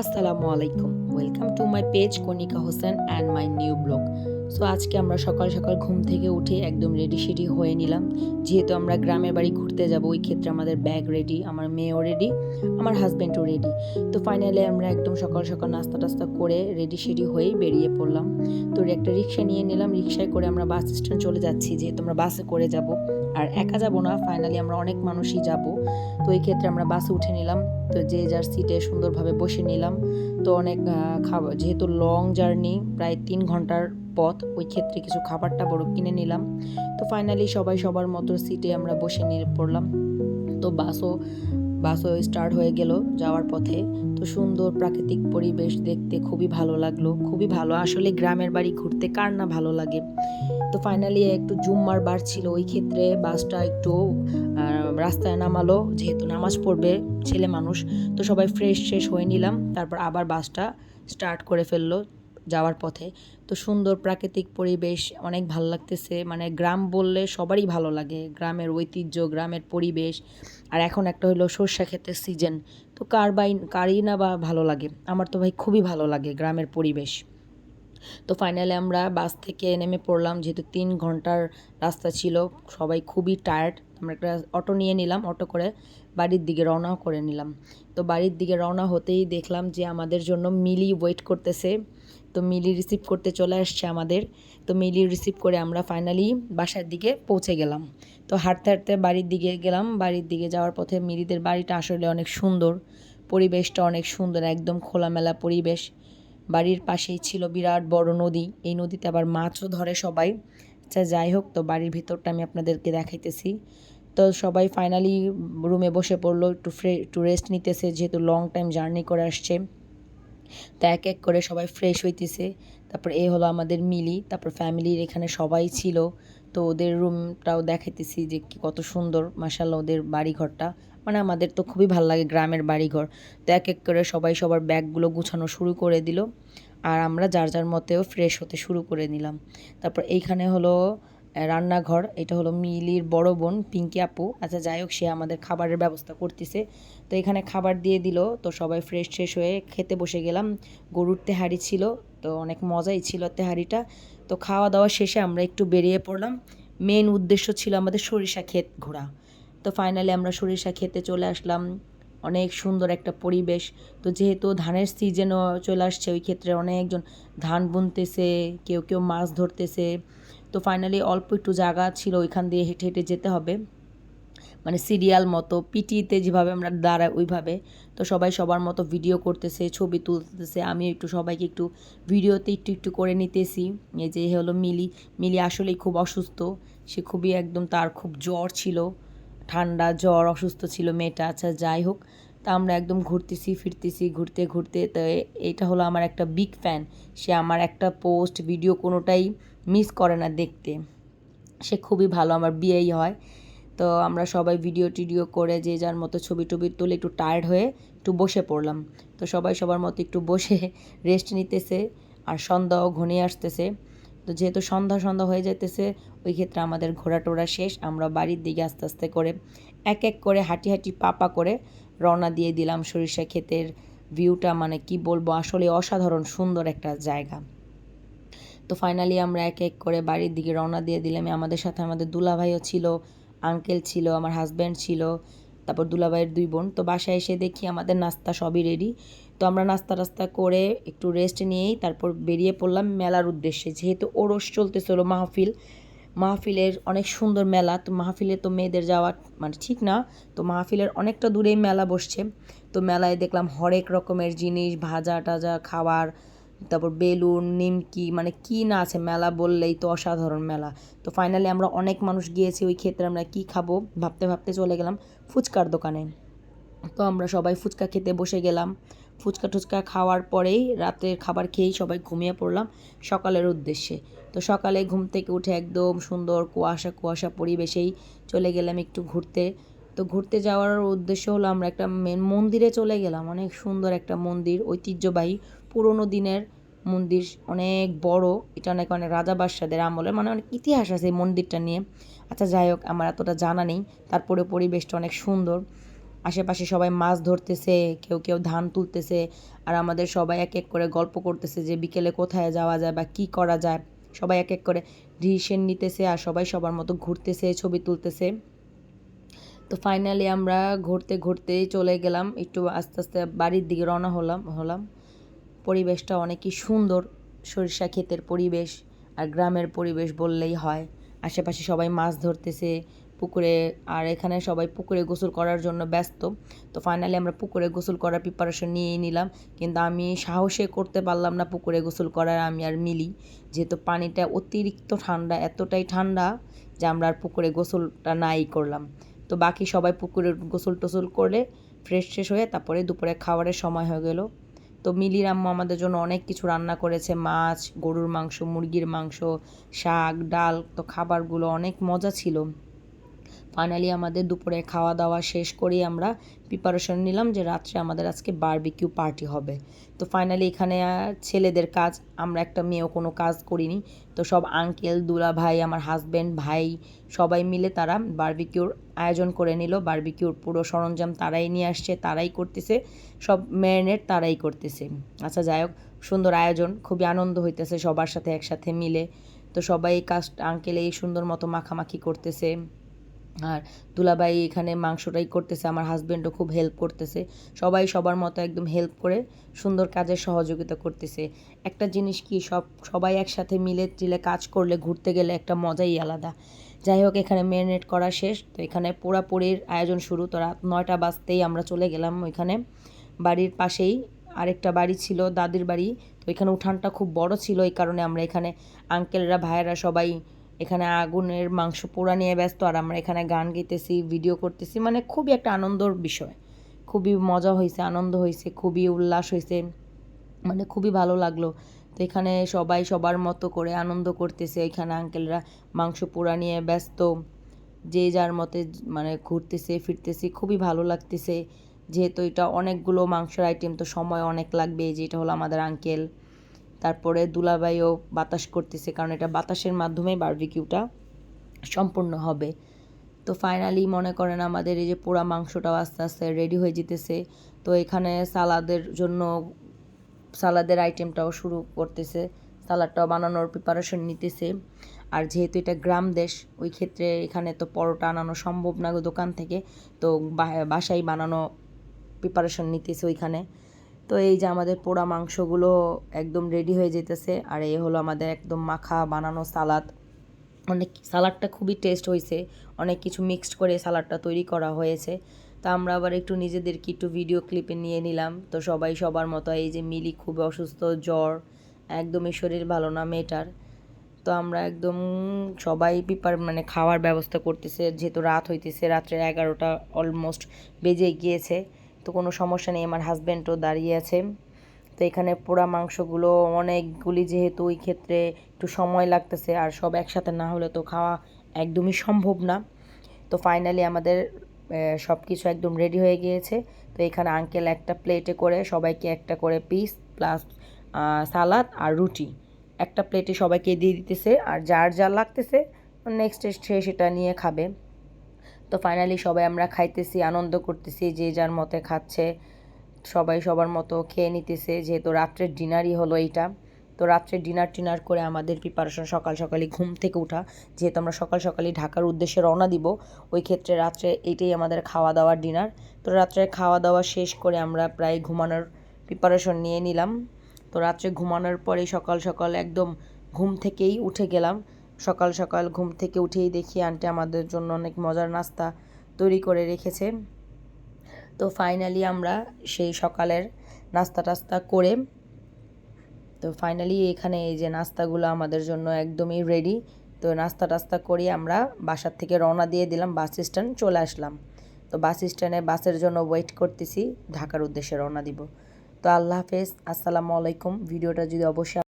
আসসালামু আলাইকুম, welcome to my page Konika Hossain and my new blog. So আজকে আমরা সকাল সকাল ঘুম থেকে উঠে একদম রেডি সেডি হয়ে নিলাম। যেহেতু আমরা গ্রামের বাড়ি ঘুরতে যাব, ওই ক্ষেত্রে আমাদের ব্যাগ রেডি, আমার মেয়েও রেডি, আমার হাজব্যান্ডও রেডি। তো ফাইনালি আমরা একদম সকাল সকাল নাস্তা টাস্তা করে রেডি সেডি হয়েই বেরিয়ে পড়লাম। তো একটা রিক্সা নিয়ে নিলাম, রিক্সায় করে আমরা বাস স্ট্যান্ড চলে যাচ্ছি, যেহেতু আমরা বাসে করে যাব আর একা যাব না, ফাইনালি আমরা অনেক মানুষই যাব। তো এই ক্ষেত্রে আমরা বাসে উঠে নিলাম। তো যে যার সিটে সুন্দরভাবে বসে নিলাম। তো অনেক খাবার, যেহেতু লং জার্নি, প্রায় 3 ঘন্টার পথ, ওই ক্ষেত্রে কিছু খাবার টাবারও কিনে নিলাম। তো ফাইনালি সবাই সবার মতো সিটে আমরা বসে নিয়ে পড়লাম। তো বাসও স্টার্ট হয়ে গেল যাওয়ার পথে। তো সুন্দর প্রাকৃতিক পরিবেশ দেখতে খুবই ভালো লাগলো, খুবই ভালো। আসলে গ্রামের বাড়ি ঘুরতে কার না ভালো লাগে। তো ফাইনালি একটু জুম্মার বার ছিল, ওই ক্ষেত্রে বাসটা একটু রাস্তায় নামালো, যেহেতু নামাজ পড়বে ছেলে মানুষ। তো সবাই ফ্রেশ হয়ে নিলাম, তারপর আবার বাসটা স্টার্ট করে ফেললো যাওয়ার পথে। তো সুন্দর প্রাকৃতিক পরিবেশ, অনেক ভালো লাগতেছে। মানে গ্রাম বললে সবারই ভালো লাগে, গ্রামের ঐতিহ্য, গ্রামের পরিবেশ। আর এখন একটা হলো সর্ষা ক্ষেতের সিজন। তো কারই না বা ভালো লাগে, আমার তো ভাই খুবই ভালো লাগে গ্রামের পরিবেশ। তো ফাইনালি আমরা বাস থেকে নেমে পড়লাম, যেহেতু 3 ঘন্টার রাস্তা ছিল, সবাই খুবই টায়ার্ড। আমরা একটা অটো নিয়ে নিলাম, অটো করে বাড়ির দিকে রওনাও করে নিলাম। তো বাড়ির দিকে রওনা হতেই দেখলাম যে আমাদের জন্য মিলি ওয়েট করতেছে। তো মিলি রিসিভ করতে চলে আসছে আমাদের। তো মিলি রিসিভ করে আমরা ফাইনালি বাসার দিকে পৌঁছে গেলাম। তো হাঁটতে হাঁটতে বাড়ির দিকে গেলাম। বাড়ির দিকে যাওয়ার পথে মিলিদের বাড়িটা আসলে অনেক সুন্দর, পরিবেশটা অনেক সুন্দর, একদম খোলামেলা পরিবেশ। বাড়ির পাশেই ছিল বিরাট বড় নদী, এই নদীতে আবার মাছও ধরে সবাই। আচ্ছা যাই হোক, তো বাড়ির ভিতরটা আমি আপনাদেরকে দেখাইতেছি। তো সবাই ফাইনালি রুমে বসে পড়লো, একটু রেস্ট নিতেছে, যেহেতু লং টাইম জার্নি করে আসছে। তো এক এক করে সবাই ফ্রেশ হইতেছে। তারপর এ হলো আমাদের মিলি, তারপর ফ্যামিলির এখানে সবাই ছিল। তো ওদের রুমটাও দেখাইতেছি যে কত সুন্দর, মাশাআল্লাহ ওদের বাড়িঘরটা। মানে আমাদের তো খুবই ভালো লাগে গ্রামের বাড়িঘর। তো এক এক করে সবাই সবার ব্যাগগুলো গুছানো শুরু করে দিল, আর আমরা যার যার মতেও ফ্রেশ হতে শুরু করে নিলাম। তারপর এইখানে হলো রান্নাঘর, এটা হলো মিলির বড় বোন পিঙ্কি আপু। আচ্ছা যাই হোক, সে আমাদের খাবারের ব্যবস্থা করতেছে। তো এখানে খাবার দিয়ে দিল, তো সবাই ফ্রেশ হয়ে খেতে বসে গেলাম। গরুর তেহারি ছিল, তো অনেক মজাই ছিল তেহারিটা। তো খাওয়া দাওয়া শেষে আমরা একটু বেরিয়ে পড়লাম। মেন উদ্দেশ্য ছিল আমাদের সরিষা ক্ষেত ঘোরা। তো ফাইনালি আমরা সরিষা ক্ষেতে চলে আসলাম। অনেক সুন্দর একটা পরিবেশ। তো যেহেতু ধানের সিজনও চলে আসছে, ওই ক্ষেত্রে অনেকজন ধান বুনতেছে, কেউ কেউ মাছ ধরতেছে। তো ফাইনালি অল্প একটু জায়গা ছিল, ওইখান দিয়ে হেঁটে হেঁটে যেতে হবে, মানে সিরিয়াল মতো পিটিতে যেভাবে আমরা দাঁড়াই ওইভাবে। তো সবাই সবার মতো ভিডিও করতেছে, ছবি তুলতেছে, আমি একটু সবাইকে একটু ভিডিওতে একটু একটু করে নিতেছি। এই যে হলো মিলি, মিলি আসলেই খুব অসুস্থ, সে খুবই একদম, তার খুব জ্বর ছিল, ঠান্ডা জ্বর, অসুস্থ ছিল মেয়েটা। আচ্ছা যাই হোক, তা আমরা একদম ঘুরতেছি ফিরতেছি, ঘুরতে ঘুরতে। তো এইটা হলো আমার একটা বিগ ফ্যান, সে আমার একটা পোস্ট ভিডিও কোনোটাই মিস করে না দেখতে, সে খুবই ভালো, আমার বিয়েই হয়। তো আমরা সবাই ভিডিও টিডিও করে যে যার মতো ছবি টবি তুলে একটু টায়ার্ড হয়ে একটু বসে পড়লাম। তো সবাই সবার মতো একটু বসে রেস্ট নিতেছে, আর সন্ধ্যাও ঘনিয়ে আসতেছে। তো যেহেতু সন্ধ্যা হয়ে যাইতেছে, ওই ক্ষেত্রে আমাদের ঘোরা টোরা শেষ, আমরা বাড়ির দিকে আস্তে আস্তে করে এক এক করে হাঁটি হাঁটি পা করে রওনা দিয়ে দিলাম। সরিষা ক্ষেতের ভিউটা মানে কি বলবো, আসলে অসাধারণ সুন্দর একটা জায়গা। তো ফাইনালি আমরা এক এক করে বাড়ির দিকে রওনা দিয়ে দিলাম। আমাদের সাথে আমাদের দুলাভাইও ছিল, আঙ্কেল ছিল, আমার হাজব্যান্ড ছিল, তারপর দুলাভাইয়ের 2 বোন। তো বাসায় এসে দেখি আমাদের নাস্তা সবই রেডি। তো আমরা নাস্তা টাস্তা করে একটু রেস্ট নিয়েই তারপর বেরিয়ে পড়লাম মেলার উদ্দেশ্যে, যেহেতু ওরস চলতেছিল, মাহফিলের অনেক সুন্দর মেলা। তো মাহফিলে তো মেয়েদের যাওয়া মানে ঠিক না, তো মাহফিলের অনেকটা দূরেই মেলা বসছে। তো মেলায় দেখলাম হরেক রকমের জিনিস, ভাজা টাজা খাবার, তারপর বেলুন, নিমকি, মানে কি না আছে, মেলা বললেই তো অসাধারণ মেলা। তো ফাইনালি আমরা অনেক মানুষ গিয়েছি, ওই ক্ষেত্রে আমরা কি খাবো ভাবতে ভাবতে চলে গেলাম ফুচকার দোকানে। তো আমরা সবাই ফুচকা খেতে বসে গেলাম। ফুচকা টুচকা খাওয়ার পরেই রাতের খাবার খেয়েই সবাই ঘুমিয়ে পড়লাম সকালের উদ্দেশ্যে। তো সকালে ঘুম থেকে উঠে একদম সুন্দর কুয়াশা কুয়াশা পরিবেশেই চলে গেলাম একটু ঘুরতে। তো ঘুরতে যাওয়ার উদ্দেশ্য হলো আমরা একটা মেন মন্দিরে চলে গেলাম, অনেক সুন্দর একটা মন্দির, ঐতিহ্যবাহী পুরোনো দিনের মন্দির, অনেক বড়। এটা অনেক অনেক রাজা বাদশাদের আমলে, মানে অনেক ইতিহাস আছে এই মন্দিরটা নিয়ে। আচ্ছা যাই হোক, আমার এতটা জানা নেই, তারপরে পরিবেশটা অনেক সুন্দর। আশেপাশে সবাই মাছ ধরতেছে, কেউ কেউ ধান তুলতেছে, আর আমাদের সবাই এক এক করে গল্প করতেছে যে বিকেলে কোথায় যাওয়া যায় বা কী করা যায়। সবাই এক এক করে ডিসিশন নিতেছে আর সবাই সবার মতো ঘুরতেছে, ছবি তুলতেছে। তো ফাইনালি আমরা ঘুরতে ঘুরতেই চলে গেলাম, একটু আস্তে আস্তে বাড়ির দিকে রওনা হলাম। পরিবেশটা অনেকই সুন্দর, সরিষা ক্ষেতের পরিবেশ আর গ্রামের পরিবেশ বললেই হয়। আশেপাশে সবাই মাছ ধরতেছে পুকুরে, আর এখানে সবাই পুকুরে গোসল করার জন্য ব্যস্ত। তো ফাইনালি আমরা পুকুরে গোসল করার প্রিপারেশন নিয়েই নিলাম, কিন্তু আমি সাহসে করতে পারলাম না পুকুরে গোসল করার, আমি আর মিলি, যেহেতু পানিটা অতিরিক্ত ঠান্ডা, এতটাই ঠান্ডা যে আমরা আর পুকুরে গোসলটা নাই করলাম। তো বাকি সবাই পুকুরে গোসল টোসল করে ফ্রেশ হয়ে তারপরে দুপুরে খাবারের সময় হয়ে গেল। তো মিলির আম্মু আমাদের জন্য অনেক কিছু রান্না করেছে, মাছ, গরুর মাংস, মুরগির মাংস, শাক, ডাল। তো খাবারগুলো অনেক মজা ছিল। ফাইনালি আমাদের দুপুরে খাওয়া দাওয়া শেষ করেই আমরা প্রিপারেশন নিলাম যে রাত্রে আমাদের আজকে বারবিকিউ পার্টি হবে। তো ফাইনালি এখানে ছেলেদের কাজ, আমরা একটা মেয়েও কোনো কাজ করিনি। তো সব আঙ্কেল, দুলা ভাই, আমার হাজব্যান্ড, ভাই সবাই মিলে তারা বারবিকিউর আয়োজন করে নিল। বারবিকিউর পুরো সরঞ্জাম তারাই নিয়ে আসছে, তারাই করতেছে, সব ম্যারিনেট তারাই করতেছে। আচ্ছা যাই হোক, সুন্দর আয়োজন, খুবই আনন্দ হইতেছে সবার সাথে একসাথে মিলে। তো সবাই কাজ, আঙ্কেল এই সুন্দর মতো মাখামাখি করতেছে, আর দুলাভাই এখানে মাংসটাই করতেছে, আমার হাজব্যান্ডও খুব হেল্প করতেছে। সবাই সবার মতো একদম হেল্প করে সুন্দর কাজের সহযোগিতা করতেছে। একটা জিনিস কি, সবাই একসাথে মিলে টিলে কাজ করলে, ঘুরতে গেলে একটা মজাই আলাদা। যাই হোক, এখানে ম্যারিনেট করা শেষ, তো এখানে পোড়াপোড়ির আয়োজন শুরু। তো রাত 9টা বাজতেই আমরা চলে গেলাম ওইখানে। বাড়ির পাশেই আরেকটা বাড়ি ছিল, দাদির বাড়ি। তো এখানে উঠানটা খুব বড় ছিল, এই কারণে আমরা এখানে আঙ্কেলরা, ভাইয়েরা সবাই এখানে আগুনের মাংস পোড়া নিয়ে ব্যস্ত, আর আমরা এখানে গান গাইতেছি, ভিডিও করতেছি। মানে খুবই একটা আনন্দর বিষয়, খুবই মজা হয়েছে, আনন্দ হয়েছে, খুবই উল্লাস হয়েছে, মানে খুবই ভালো লাগলো। তো এখানে সবাই সবার মতো করে আনন্দ করতেছে, এখানে আঙ্কেলরা মাংস পোড়া নিয়ে ব্যস্ত, যে যার মতে মানে ঘুরতেছে ফিরতেছি, খুবই ভালো লাগতেছে। যেহেতু এটা অনেকগুলো মাংসের আইটেম, তো সময় অনেক লাগবে। যেটা হলো আমাদের আঙ্কেল, তারপরে দুলাভাইও বাতাস করতেছে, কারণ এটা বাতাসের মাধ্যমে বারবিকিউটা সম্পূর্ণ হবে। তো ফাইনালি মনে করেন আমাদের এই যে পোড়া মাংসটাও আস্তে আস্তে রেডি হয়ে যেতেছে। তো এখানে সালাদের জন্য সালাদের আইটেমটাও শুরু করতেছে, সালাডটাও বানানোর প্রিপারেশন নিতেছে। আর যেহেতু এটা গ্রাম দেশ, ওই ক্ষেত্রে এখানে তো পরোটা আনানো সম্ভব না দোকান থেকে, তো বাসায় বানানো প্রিপারেশন নিতেছে ওইখানে। তো এই যে আমাদের পোড়া মাংসগুলো একদম রেডি হয়ে যেতেছে, আর এই হলো আমাদের একদম মাখা বানানো সালাদ। সালাডটা খুবই টেস্ট হয়েছে, অনেক কিছু মিক্সড করে সালাডটা তৈরি করা হয়েছে। তা আমরা আবার একটু নিজেদেরকে একটু ভিডিও ক্লিপে নিয়ে নিলাম। তো সবাই সবার মতো, এই যে মিলি খুবই অসুস্থ, জ্বর, একদমই শরীর ভালো না মেয়েটার। তো আমরা একদম সবাই মানে খাওয়ার ব্যবস্থা করতেছে, যেহেতু রাত হইতেছে, রাত্রে 11টা অলমোস্ট বেজে গিয়েছে। তো কোনো সমস্যা নেই, আমার হাজব্যান্ডও দাঁড়িয়ে আছে। তো এখানে পোড়া মাংসগুলো অনেকগুলি, যেহেতু ওই ক্ষেত্রে একটু সময় লাগতেছে, আর সব একসাথে না হলে তো খাওয়া একদমই সম্ভব না। তো ফাইনালি আমাদের সব কিছু একদম রেডি হয়ে গিয়েছে। তো এখানে আঙ্কেল একটা প্লেটে করে সবাইকে একটা করে পিস প্লাস সালাদ আর রুটি একটা প্লেটে সবাইকে দিয়ে দিতেছে, আর যার যা লাগতেছে নেক্সট সে সেটা নিয়ে খাবে। তো ফাইনালি সবাই আমরা খাইতেছি, আনন্দ করতেছি, যে যার মতে খাচ্ছে, সবাই সবার মতো খেয়ে নিতেছে, যেহেতু রাত্রের ডিনারই হলো এইটা। তো রাত্রে ডিনার করে আমাদের প্রিপারেশন সকালই ঘুম থেকে ওঠা, যেহেতু আমরা সকালই ঢাকার উদ্দেশ্যে রওনা দিব, ওই ক্ষেত্রে রাত্রে এইটাই আমাদের খাওয়া দাওয়ার ডিনার। তো রাত্রে খাওয়া দাওয়া শেষ করে আমরা প্রায় ঘুমানোর প্রিপারেশন নিয়ে নিলাম। তো রাত্রে ঘুমানোর পরে সকাল একদম ঘুম থেকেই উঠে গেলাম। সকাল ঘুম থেকে উঠেই দেখি আন্টি আমাদের জন্য অনেক মজার নাস্তা তৈরি করে রেখেছে। তো ফাইনালি আমরা সেই সকালের নাস্তা টাস্তা করে, তো ফাইনালি এখানে এই যে নাস্তাগুলো আমাদের জন্য একদমই রেডি। তো নাস্তা টাস্তা করে আমরা বাসার থেকে রওনা দিয়ে দিলাম, বাস স্ট্যান্ড চলে আসলাম। তো বাস স্ট্যান্ডে বাসের জন্য ওয়েট করতেছি, ঢাকার উদ্দেশ্যে রওনা দিব। তো আল্লাহ হাফেজ, আসসালামু আলাইকুম। ভিডিওটা যদি অবশ্যই